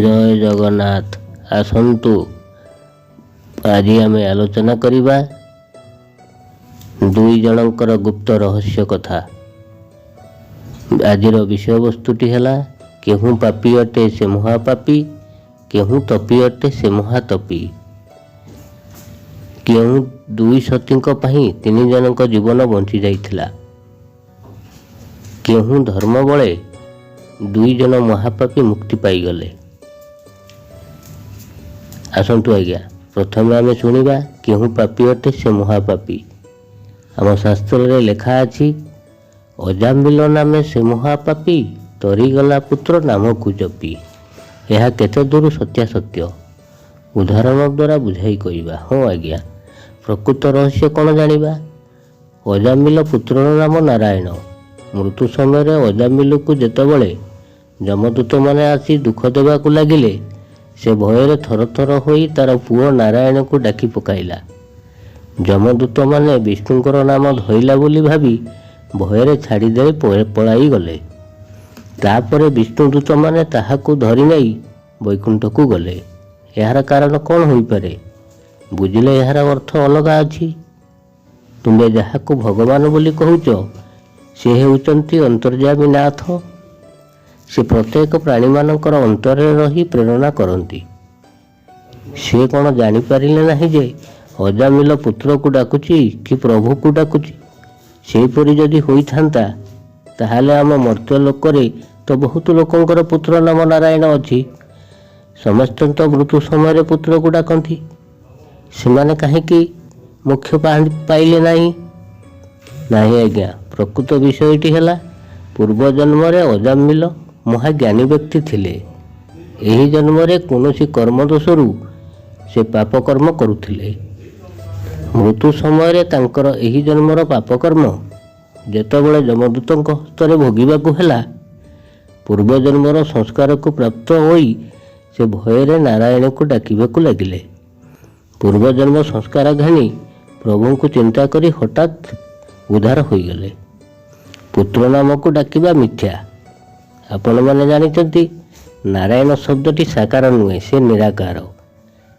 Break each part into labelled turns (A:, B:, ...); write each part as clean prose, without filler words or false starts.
A: ଜୟ ଜଗନ୍ନାଥ। ଆସନ୍ତୁ ଆଜି ଆମେ ଆଲୋଚନା କରିବା ଦୁଇ ଜଣଙ୍କର ଗୁପ୍ତ ରହସ୍ୟ କଥା। ଆଜିର ବିଷୟବସ୍ତୁଟି ହେଲା କେହୁଁ ପାପୀ ଅଟେ ସେ ମହାପାପୀ, କେହୁଁ ତପୀ ଅଟେ ସେ ମହାତପୀ। କେଉଁ ଦୁଇ ସତୀଙ୍କ ପାଇଁ 3 ଜଣଙ୍କ ଜୀବନ ବଞ୍ଚି ଯାଇଥିଲା। କେଉଁ ଧର୍ମ ବଳେ 2 ଜଣ ମହାପାପୀ ମୁକ୍ତି ପାଇଗଲେ। ଆସନ୍ତୁ ଆଜ୍ଞା ପ୍ରଥମେ ଆମେ ଶୁଣିବା କେଉଁ ପାପୀ ଅଟେ ସେ ମହାପାପୀ। ଆମ ଶାସ୍ତ୍ରରେ ଲେଖା ଅଛି, ଅଜାମିଲ ନାମେ ସେ ମହାପାପୀ, ତରିଗଲା ପୁତ୍ର ନାମକୁ ଜପି। ଏହା କେତେ ଦୂର ସତ୍ୟାସତ୍ୟ ଉଦାହରଣ ଦ୍ୱାରା ବୁଝାଇ କହିବା। ହଁ ଆଜ୍ଞା, ପ୍ରକୃତ ରହସ୍ୟ କ'ଣ ଜାଣିବା। ଅଜାମିଲ ପୁତ୍ରର ନାମ ନାରାୟଣ। ମୃତ୍ୟୁ ସମୟରେ ଅଜାମିଲକୁ ଯେତେବେଳେ ଯମଦୂତମାନେ ଆସି ଦୁଃଖ ଦେବାକୁ ଲାଗିଲେ, ସେ ଭୟରେ ଥରଥର ହୋଇ ତାର ପୁଅ ନାରାୟଣକୁ ଡାକି ପକାଇଲା। ଯମଦୂତମାନେ ବିଷ୍ଣୁଙ୍କର ନାମ ଧଇଲା ବୋଲି ଭାବି ଭୟରେ ଛାଡ଼ିଦେଇ ପଳାଇ ଗଲେ। ତାପରେ ବିଷ୍ଣୁଦୂତମାନେ ତାହାକୁ ଧରି ନେଇ ବୈକୁଣ୍ଠକୁ ଗଲେ। ଏହାର କାରଣ କ'ଣ ହୋଇପାରେ? ବୁଝିଲେ ଏହାର ଅର୍ଥ ଅଲଗା ଅଛି। ତୁମେ ଯାହାକୁ ଭଗବାନ ବୋଲି କହୁଛ, ସେ ହେଉଛନ୍ତି ଅନ୍ତର୍ଯ୍ୟାମୀ ନାଥ। ସେ ପ୍ରତ୍ୟେକ ପ୍ରାଣୀମାନଙ୍କର ଅନ୍ତରରେ ରହି ପ୍ରେରଣା କରନ୍ତି। ସେ କ'ଣ ଜାଣିପାରିଲେ ନାହିଁ ଯେ ଅଜାମିଲ ପୁତ୍ରକୁ ଡାକୁଛି କି ପ୍ରଭୁକୁ ଡାକୁଛି? ସେହିପରି ଯଦି ହୋଇଥାନ୍ତା ତାହେଲେ ଆମ ମର୍ତ୍ତ୍ୟ ଲୋକରେ ତ ବହୁତ ଲୋକଙ୍କର ପୁତ୍ର ନାମ ନାରାୟଣ ଅଛି। ସମସ୍ତେ ତ ମୃତ୍ୟୁ ସମୟରେ ପୁତ୍ରକୁ ଡାକନ୍ତି। ସେମାନେ କାହିଁକି ମୋକ୍ଷ ପାଇଲେ ନାହିଁ? ନାହିଁ ଆଜ୍ଞା, ପ୍ରକୃତ ବିଷୟଟି ହେଲା ପୂର୍ବ ଜନ୍ମରେ ଅଜାମିଲ ମହାଜ୍ଞାନୀ ବ୍ୟକ୍ତି ଥିଲେ। ଏହି ଜନ୍ମରେ କୌଣସି କର୍ମ ଦୋଷରୁ ସେ ପାପ କର୍ମ କରୁଥିଲେ। ମୃତ୍ୟୁ ସମୟରେ ତାଙ୍କର ଏହି ଜନ୍ମର ପାପକର୍ମ ଯେତେବେଳେ ଯମଦୂତଙ୍କ ହସ୍ତରେ ଭୋଗିବାକୁ ହେଲା, ପୂର୍ବଜନ୍ମର ସଂସ୍କାରକୁ ପ୍ରାପ୍ତ ହୋଇ ସେ ଭୟରେ ନାରାୟଣକୁ ଡାକିବାକୁ ଲାଗିଲେ। ପୂର୍ବଜନ୍ମ ସଂସ୍କାର ଘାଣି ପ୍ରଭୁଙ୍କୁ ଚିନ୍ତା କରି ହଠାତ୍ ଉଦ୍ଧାର ହୋଇଗଲେ। ପୁତ୍ର ନାମକୁ ଡାକିବା ମିଥ୍ୟା। ଆପଣମାନେ ଜାଣିଛନ୍ତି, ନାରାୟଣ ଶବ୍ଦଟି ସାକାର ନୁହେଁ, ସେ ନିରାକାର।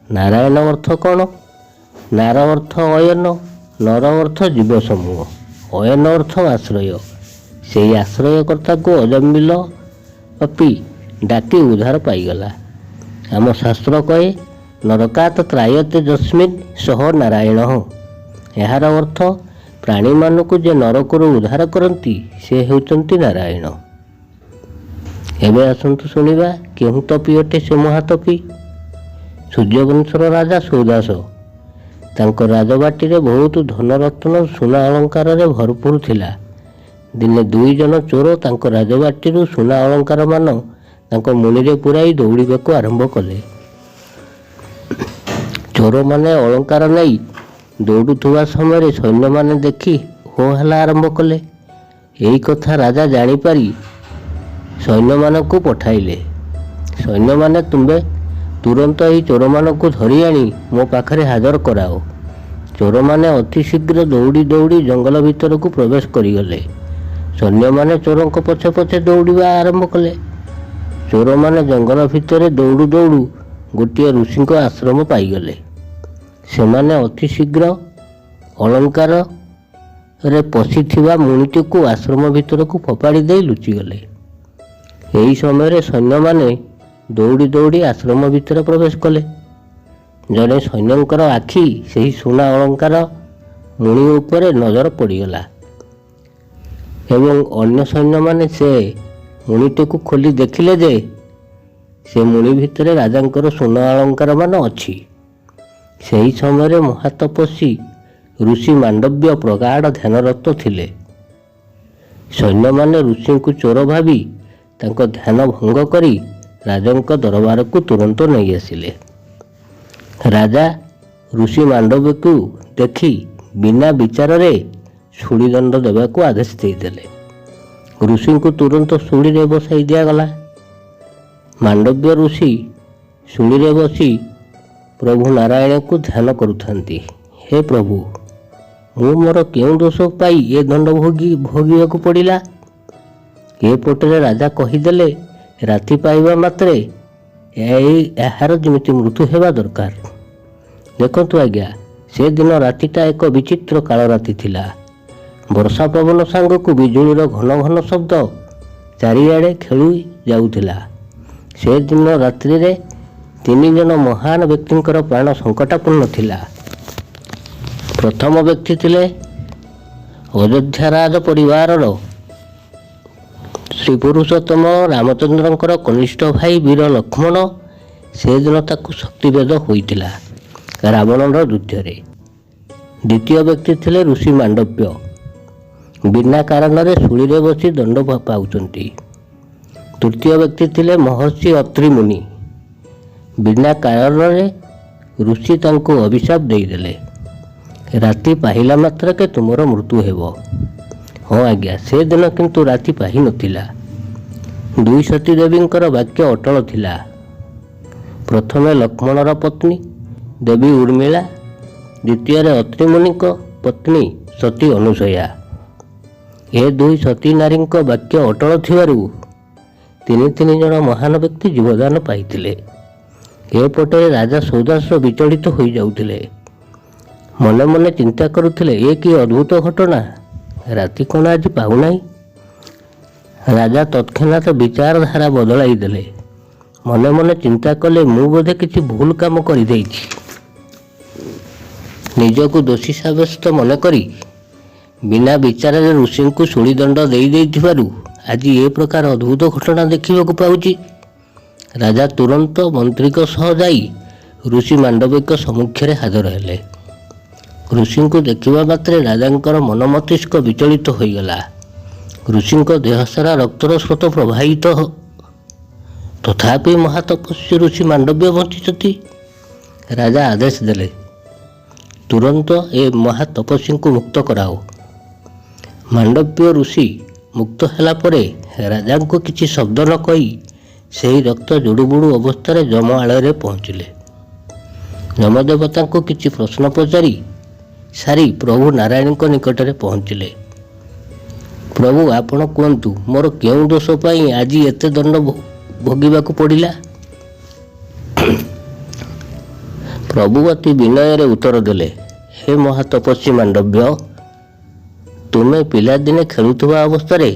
A: ନାରାୟଣ ଅର୍ଥ କ'ଣ? ନାର ଅର୍ଥ ଅୟନ, ନର ଅର୍ଥ ଜୀବ ସମୂହ, ଅୟନ ଅର୍ଥ ଆଶ୍ରୟ। ସେହି ଆଶ୍ରୟକର୍ତ୍ତାକୁ ଅଜାମିଲ ପାପୀ ଡାକି ଉଦ୍ଧାର ପାଇଗଲା। ଆମ ଶାସ୍ତ୍ର କହେ, ନରକାତ ତ୍ରାୟତେ ଯସ୍ମିନ୍ ସହ ନାରାୟଣ। ଏହାର ଅର୍ଥ ପ୍ରାଣୀମାନଙ୍କୁ ଯେ ନରକରୁ ଉଦ୍ଧାର କରନ୍ତି ସେ ହେଉଛନ୍ତି ନାରାୟଣ। ଏବେ ଆସନ୍ତୁ ଶୁଣିବା କେଉଁ ତପୀ ଅଟେ ସେ ମହାତପୀ। ସୂର୍ଯ୍ୟବଂଶର ରାଜା ସୌଦାସ। ତାଙ୍କ ରାଜବାଟୀରେ ବହୁତ ଧନରତ୍ନ ସୁନା ଅଳଙ୍କାରରେ ଭରପୁର ଥିଲା। ଦିନେ 2 ଜଣ ଚୋର ତାଙ୍କ ରାଜବାଟୀରୁ ସୁନା ଅଳଙ୍କାର ମାନ ତାଙ୍କ ମୁଣିରେ ପୁରାଇ ଦୌଡ଼ିବାକୁ ଆରମ୍ଭ କଲେ। ଚୋରମାନେ ଅଳଙ୍କାର ନେଇ ଦୌଡ଼ୁଥିବା ସମୟରେ ସୈନ୍ୟମାନେ ଦେଖି ହୋ ହାଲ୍ଲା ଆରମ୍ଭ କଲେ। ଏହି କଥା ରାଜା ଜାଣିପାରି ସୈନ୍ୟମାନଙ୍କୁ ପଠାଇଲେ। ସୈନ୍ୟମାନେ, ତୁମେ ତୁରନ୍ତ ଏହି ଚୋରମାନଙ୍କୁ ଧରି ଆଣି ମୋ ପାଖରେ ହାଜର କରାଅ। ଚୋରମାନେ ଅତି ଶୀଘ୍ର ଦୌଡ଼ି ଦୌଡ଼ି ଜଙ୍ଗଲ ଭିତରକୁ ପ୍ରବେଶ କରିଗଲେ। ସୈନ୍ୟମାନେ ଚୋରଙ୍କ ପଛେ ପଛେ ଦୌଡ଼ିବା ଆରମ୍ଭ କଲେ। ଚୋରମାନେ ଜଙ୍ଗଲ ଭିତରେ ଦୌଡ଼ୁ ଦୌଡ଼ୁ ଗୋଟିଏ ଋଷିଙ୍କ ଆଶ୍ରମ ପାଇଗଲେ। ସେମାନେ ଅତି ଶୀଘ୍ର ଅଳଙ୍କାରରେ ପଶିଥିବା ମୁଣିଟିକୁ ଆଶ୍ରମ ଭିତରକୁ ଫୋପାଡ଼ି ଦେଇ ଲୁଚିଗଲେ। ଏହି ସମୟରେ ସୈନ୍ୟମାନେ ଦୌଡ଼ି ଦୌଡ଼ି ଆଶ୍ରମ ଭିତରେ ପ୍ରବେଶ କଲେ। ଜଣେ ସୈନ୍ୟଙ୍କର ଆଖି ସେହି ସୁନା ଅଳଙ୍କାର ମୁଣି ଉପରେ ନଜର ପଡ଼ିଗଲା ଏବଂ ଅନ୍ୟ ସୈନ୍ୟମାନେ ସେ ମୁଣିଟିକୁ ଖୋଲି ଦେଖିଲେ ଯେ ସେ ମୁଣି ଭିତରେ ରାଜାଙ୍କର ସୁନା ଅଳଙ୍କାର ମାନ ଅଛି। ସେହି ସମୟରେ ମହାତପସ୍ୱୀ ଋଷି ମାଣ୍ଡବ୍ୟ ପ୍ରଗାଢ଼ ଧ୍ୟାନରତ ଥିଲେ। ସୈନ୍ୟମାନେ ଋଷିଙ୍କୁ ଚୋର ଭାବି ତାଙ୍କ ଧ୍ୟାନ ଭଙ୍ଗ କରି ରାଜାଙ୍କ ଦରବାରକୁ ତୁରନ୍ତ ନେଇ ଆସିଲେ। ରାଜା ଋଷି ମାଣ୍ଡବ୍ୟକୁ ଦେଖି ବିନା ବିଚାରରେ ଶୂଳୀଦଣ୍ଡ ଦେବାକୁ ଆଦେଶ ଦେଇଦେଲେ। ଋଷିଙ୍କୁ ତୁରନ୍ତ ଶୂଳୀରେ ବସାଇ ଦିଆଗଲା। ମାଣ୍ଡବ୍ୟ ଋଷି ଶୂଳୀରେ ବସି ପ୍ରଭୁ ନାରାୟଣଙ୍କୁ ଧ୍ୟାନ କରୁଥାନ୍ତି। ହେ ପ୍ରଭୁ, ମୁଁ ମୋର କେଉଁ ଦୋଷ ପାଇ ଏ ଦଣ୍ଡ ଭୋଗିବାକୁ ପଡ଼ିଲା? ଏପଟରେ ରାଜା କହିଦେଲେ, ରାତି ପାଇବା ମାତ୍ରେ ଏହାର ଯେମିତି ମୃତ୍ୟୁ ହେବା ଦରକାର। ଦେଖନ୍ତୁ ଆଜ୍ଞା, ସେଦିନ ରାତିଟା ଏକ ବିଚିତ୍ର କାଳ ରାତି ଥିଲା। ବର୍ଷା ପବନ ସାଙ୍ଗକୁ ବିଜୁଳିର ଘନ ଘନ ଶବ୍ଦ ଚାରିଆଡ଼େ ଖେଳି ଯାଉଥିଲା। ସେଦିନ ରାତ୍ରିରେ 3 ଜଣ ମହାନ ବ୍ୟକ୍ତିଙ୍କର ପ୍ରାଣ ସଙ୍କଟାପନ୍ନ ଥିଲା। ପ୍ରଥମ ବ୍ୟକ୍ତି ଥିଲେ ଅଯୋଧ୍ୟାରାଜ ପରିବାରର ଶ୍ରୀପୁରୁଷୋତ୍ତମ ରାମଚନ୍ଦ୍ରଙ୍କର କନିଷ୍ଠ ଭାଇ ବୀର ଲକ୍ଷ୍ମଣ। ସେଦିନ ତାକୁ ଶକ୍ତିଭେଦ ହୋଇଥିଲା ରାବଣର ଯୁଦ୍ଧରେ। ଦ୍ୱିତୀୟ ବ୍ୟକ୍ତି ଥିଲେ ଋଷି ମାଣ୍ଡବ୍ୟ, ବିନା କାରଣରେ ଶୂଳୀରେ ବସି ଦଣ୍ଡ ପାଉଛନ୍ତି। ତୃତୀୟ ବ୍ୟକ୍ତି ଥିଲେ ମହର୍ଷି ଅତ୍ରି ମୁନି, ବିନା କାରଣରେ ଋଷି ତାଙ୍କୁ ଅଭିଶାପ ଦେଇଦେଲେ, ରାତି ପାହିଲା ମାତ୍ରକେ ତୁମର ମୃତ୍ୟୁ ହେବ। ହଁ ଆଜ୍ଞା, ସେଦିନ କିନ୍ତୁ ରାତି ପାହି ନଥିଲା। 2 ସତୀ ଦେବୀଙ୍କର ବାକ୍ୟ ଅଟଳ ଥିଲା। ପ୍ରଥମେ ଲକ୍ଷ୍ମଣର ପତ୍ନୀ ଦେବୀ ଉର୍ମିଳା, ଦ୍ୱିତୀୟରେ ଅତ୍ରି ମୁନିଙ୍କ ପତ୍ନୀ ସତୀ ଅନୁସୟା। ଏ 2 ସତୀ ନାରୀଙ୍କ ବାକ୍ୟ ଅଟଳ ଥିବାରୁ 3 ଜଣ ମହାନ ବ୍ୟକ୍ତି ଜୀବଦାନ ପାଇଥିଲେ। ଏପଟେ ରାଜା ସୌଦାସ ବିଚଳିତ ହୋଇଯାଉଥିଲେ। ମନେ ମନେ ଚିନ୍ତା କରୁଥିଲେ, ଏ କି ଅଦ୍ଭୁତ ଘଟଣା, ରାତି କ'ଣ ଆଜି ପାଉନାହିଁ। ରାଜା ତତ୍କ୍ଷଣାତ ବିଚାରଧାରା ବଦଳାଇ ଦେଲେ। ମନେ ମନେ ଚିନ୍ତା କଲେ, ମୁଁ ବୋଧେ କିଛି ଭୁଲ କାମ କରିଦେଇଛି। ନିଜକୁ ଦୋଷୀ ସାବ୍ୟସ୍ତ ମନେକରି ବିନା ବିଚାରରେ ଋଷିଙ୍କୁ ଶୂଳୀଦଣ୍ଡ ଦେଇଥିବାରୁ ଆଜି ଏ ପ୍ରକାର ଅଦ୍ଭୁତ ଘଟଣା ଦେଖିବାକୁ ପାଉଛି। ରାଜା ତୁରନ୍ତ ମନ୍ତ୍ରୀଙ୍କ ସହ ଯାଇ ଋଷି ମାଣ୍ଡବୀଙ୍କ ସମ୍ମୁଖରେ ହାଜର ହେଲେ। ଋଷିଙ୍କୁ ଦେଖିବା ମାତ୍ରେ ରାଜାଙ୍କର ମନ ମସ୍ତିଷ୍କ ବିଚଳିତ ହୋଇଗଲା। ଋଷିଙ୍କ ଦେହସାରା ରକ୍ତର ସ୍ରୋତ ପ୍ରବାହିତ। ତଥାପି ମହାତପସ୍ୱୀ ଋଷି ମାଣ୍ଡବ୍ୟ ବଞ୍ଚିଛନ୍ତି। ରାଜା ଆଦେଶ ଦେଲେ, ତୁରନ୍ତ ଏ ମହାତପସ୍ୱୀଙ୍କୁ ମୁକ୍ତ କରାଅ। ମାଣ୍ଡବ୍ୟ ଋଷି ମୁକ୍ତ ହେଲା ପରେ ରାଜାଙ୍କୁ କିଛି ଶବ୍ଦ ନ କହି ସେହି ରକ୍ତ ଜୁଡ଼ୁବୁଡ଼ୁ ଅବସ୍ଥାରେ ଯମ ଆଳରେ ପହଞ୍ଚିଲେ। ଯମଦେବତାଙ୍କୁ କିଛି ପ୍ରଶ୍ନ ପଚାରି ସାରି ପ୍ରଭୁ ନାରାୟଣଙ୍କ ନିକଟରେ ପହଞ୍ଚିଲେ। ପ୍ରଭୁ, ଆପଣ କୁହନ୍ତୁ, ମୋର କେଉଁ ଦୋଷ ପାଇଁ ଆଜି ଏତେ ଦଣ୍ଡ ଭୋଗିବାକୁ ପଡ଼ିଲା? ପ୍ରଭୁ ଅତି ବିନୟରେ ଉତ୍ତର ଦେଲେ, ହେ ମହାତପସ୍ୱୀ ମାଣ୍ଡବ୍ୟ, ତୁମେ ପିଲାଦିନେ ଖେଳୁଥିବା ଅବସ୍ଥାରେ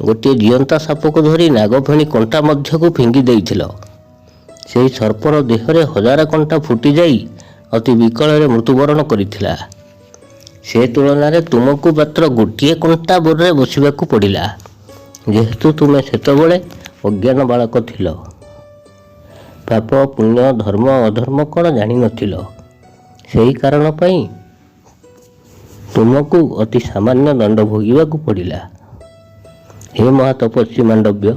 A: ଗୋଟିଏ ଜିଅନ୍ତା ସାପକୁ ଧରି ନାଗଫେଣି କଣ୍ଟା ମଧ୍ୟକୁ ଫିଙ୍ଗି ଦେଇଥିଲ। ସେହି ସର୍ପର ଦେହରେ 1000 କଣ୍ଟା ଫୁଟିଯାଇ ଅତି ବିକଳରେ ମୃତ୍ୟୁବରଣ କରିଥିଲା। ସେ ତୁଳନାରେ ତୁମକୁ ମାତ୍ର ଗୋଟିଏ କଣ୍ଟା ବୋରରେ ବସିବାକୁ ପଡ଼ିଲା, ଯେହେତୁ ତୁମେ ସେତେବେଳେ ଅଜ୍ଞାନ ବାଳକ ଥିଲ। ପାପ ପୁଣ୍ୟ ଧର୍ମ ଅଧର୍ମ କ'ଣ ଜାଣିନଥିଲ। ସେହି କାରଣ ପାଇଁ ତୁମକୁ ଅତି ସାମାନ୍ୟ ଦଣ୍ଡ ଭୋଗିବାକୁ ପଡ଼ିଲା। ହେ ମହାତପସ୍ୱୀ ମାଣ୍ଡବ୍ୟ,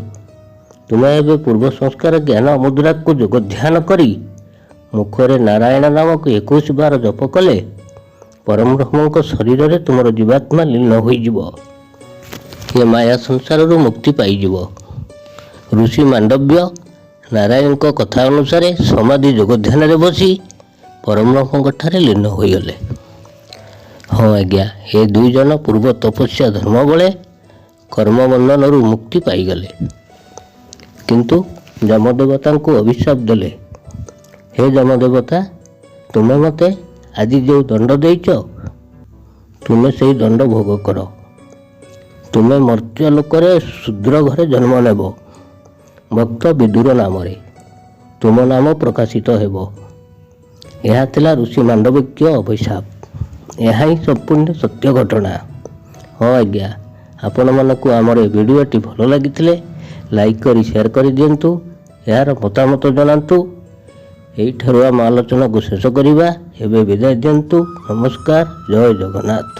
A: ତୁମେ ଏବେ ପୂର୍ବ ସଂସ୍କାର ଜ୍ଞାନ ମୁଦ୍ରାକୁ ଯୋଗଧ୍ୟାନ କରି ମୁଖରେ ନାରାୟଣ ନାମକୁ 21 ବାର ଜପ କଲେ ପରମବ୍ରହ୍ମଙ୍କ ଶରୀରରେ ତୁମର ଜୀବାତ୍ମା ଲୀନ ହୋଇଯିବ। ଏ ମାୟା ସଂସାରରୁ ମୁକ୍ତି ପାଇଯିବ। ଋଷି ମାଣ୍ଡବ୍ୟ ନାରାୟଣଙ୍କ କଥା ଅନୁସାରେ ସମାଧି ଯୋଗଧ୍ୟାନରେ ବସି ପରମବ୍ରହ୍ମଙ୍କଠାରେ ଲୀନ ହୋଇଗଲେ। ହଁ ଆଜ୍ଞା, ଏ 2 ଜଣ ପୂର୍ବ ତପସ୍ୟା ଧର୍ମ ବଳେ କର୍ମବନ୍ଧନରୁ ମୁକ୍ତି ପାଇଗଲେ, କିନ୍ତୁ ଯମଦେବତାଙ୍କୁ ଅଭିଶାପ ଦେଲେ। ହେ ଯମଦେବତା, ତୁମେ ମୋତେ ଆଜି ଯେଉଁ ଦଣ୍ଡ ଦେଇଛ, ତୁମେ ସେହି ଦଣ୍ଡ ଭୋଗ କର। ତୁମେ ମର୍ତ୍ତ୍ୟ ଲୋକରେ ଶୂଦ୍ର ଘରେ ଜନ୍ମ ନେବ। ଭକ୍ତ ବିଦୁର ନାମରେ ତୁମ ନାମ ପ୍ରକାଶିତ ହେବ। ଏହା ଥିଲା ଋଷି ମାଣ୍ଡବୀଙ୍କ ଅଭିଶାପ। ଏହା ହିଁ ସମ୍ପୂର୍ଣ୍ଣ ସତ୍ୟ ଘଟଣା। ହଁ ଆଜ୍ଞା, ଆପଣମାନଙ୍କୁ ଆମର ଏ ଭିଡ଼ିଓଟି ଭଲ ଲାଗିଥିଲେ ଲାଇକ୍ କରି ସେୟାର କରିଦିଅନ୍ତୁ। ଏହାର ମତାମତ ଜଣାନ୍ତୁ। ଏଇଠାରୁ ଆମ ଆଲୋଚନାକୁ ଶେଷ କରିବା। ଏବେ ବିଦାୟ ଦିଅନ୍ତୁ। ନମସ୍କାର, ଜୟ ଜଗନ୍ନାଥ।